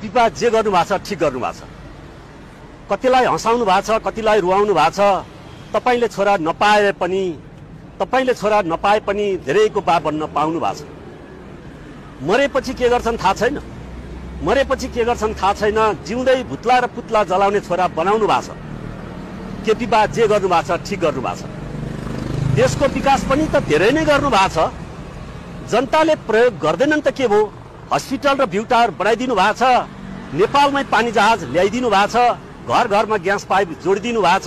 केपी पा जे गर्नु भएको छ ठिक गर्नु भएको छ। कतिलाई हँसाउनु भएको छ, कतिलाई रुवाउनु भएको छ। तपाईले छोरा नपाए पनि धेरैको बा बन्न पाउनु भएको छ। मरेपछि के गर्छन् थाहा छैन, जिउँदै भुत्ला र पुत्ला जलाउने छोरा बनाउनु भएको छ। केपी बा जे गर्नु भएको छ ठिक गर्नु भएको छ। देशको विकास पनि त धेरै नै गर्नु भएको छ। जनताले प्रयोग गर्दैनन् त के भयो? हस्पिटल र भ्यू टावर बनाइदिनु भएको छ, नेपालमै पानी जहाज ल्याइदिनु भएको छ, घर घरमा ग्यास पाइप जोडिदिनु भएको छ,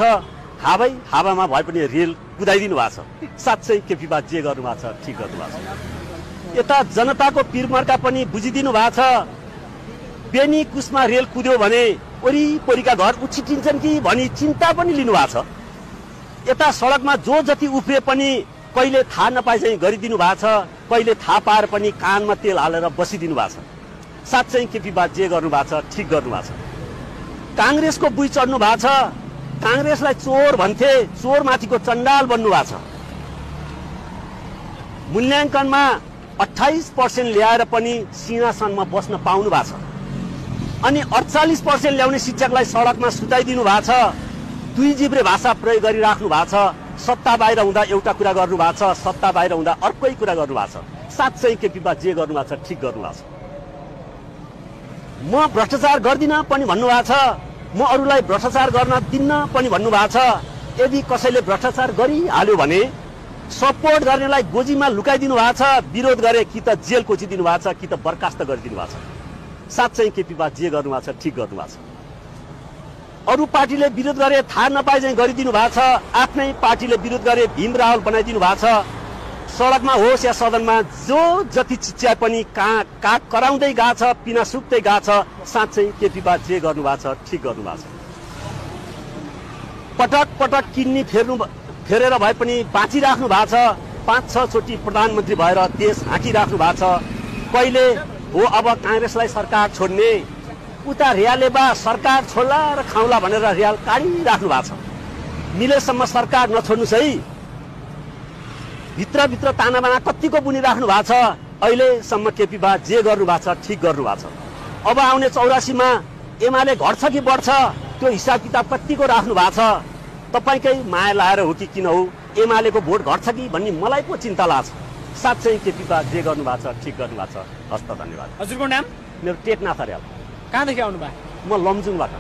हावामा भए पनि रेल कुदाइदिनु भएको छ। साँच्चै केपी बा जे गर्नु भएको छ ठिक गर्नु भएको छ। यता जनताको पिरमर्का पनि बुझिदिनु भएको छ। बेनी कुसमा रेल कुद्यो भने वरिपरिका घर उछिटिन्छन् कि भनी चिन्ता पनि लिनु भएको छ। यता सडकमा जो जति उफ्रिए पनि कहिले थाहा नपाए चाहिँ गरिदिनु भएको छ, कहिले थाहा पाएर पनि कानमा तेल हालेर बसिदिनु भएको छ। साँच्चै केपी बा जे गर्नु भएको छ ठिक गर्नु भएको छ। काङ्ग्रेसको बुई चढ्नु भएको छ। काङ्ग्रेसलाई चोर भन्थे, चोर माथिको चण्डाल बन्नु भएको छ। मूल्याङ्कनमा 28% ल्याएर पनि सिंहासनमा बस्न पाउनु भएको छ। अनि 48% ल्याउने शिक्षकलाई सडकमा सुताइदिनु भएको छ। दुई जिब्रे भाषा प्रयोग गरिराख्नु भएको छ। सत्ता बाहिर हुँदा एउटा कुरा गर्नु भएको छ, सत्ता बाहिर हुँदा अर्कै कुरा गर्नु भएको छ। साँच्चै केपी बा जे गर्नु भएको छ ठिक गर्नु भएको छ। म भ्रष्टाचार गर्दिन पनि भन्नुभएको छ, म अरूलाई भ्रष्टाचार गर्न दिन्न पनि भन्नुभएको छ। यदि कसैले भ्रष्टाचार गरिहाल्यो भने सपोर्ट गर्नेलाई गोजीमा लुकाइदिनु भएको छ। विरोध गरे कि त जेल कोचिदिनु भएको छ कि त बर्खास्त गरिदिनु भएको छ। साँच्चै केपी बा जे गर्नु भएको छ ठिक गर्नु भएको छ। अरू पार्टीले विरोध गरे थाहा नपाए चाहिँ गरिदिनु भएको छ। आफ्नै पार्टीले विरोध गरे भीम रावल बनाइदिनु भएको छ। सडकमा होस् या सदनमा जो जति चिच्याए पनि काग कराउँदै गएको छ, पिना सुक्दै गएको छ। साँच्चै केपी बा जे गर्नु भएको छ ठिक गर्नु भएको छ। पटक पटक किन्नी फेरेर भए पनि बाँचिराख्नु भएको छ। 5-6 चोटि प्रधानमन्त्री भएर देश हाँकिराख्नु भएको छ। कहिले हो अब काङ्ग्रेसलाई सरकार छोड्ने, उता रियालले बा सरकार छोड्ला र खाउला भनेर रियाल काटिराख्नु भएको छ। मिलेसम्म सरकार नछोड्नुहोस् है। भित्रभित्र तानाबाना कतिको बुनिराख्नु भएको छ। अहिलेसम्म केपी बा जे गर्नु भएको छ ठिक गर्नु भएको छ। अब आउने 84मा एमाले घट्छ कि बढ्छ त्यो हिसाब किताब कतिको राख्नु भएको छ। तपाईँकै माया लाएर हो कि किन हो एमालेको भोट घट्छ कि भन्ने मलाई पो चिन्ता लाग्छ। साँच्चै केपी बा जे गर्नु भएको छ ठिक गर्नु भएको छ। हस्त धन्यवाद। हजुरको नाम? मेरो टेकनाथ अर्याल। कहाँदेखि आउनु भयो? म लमजुङबाट।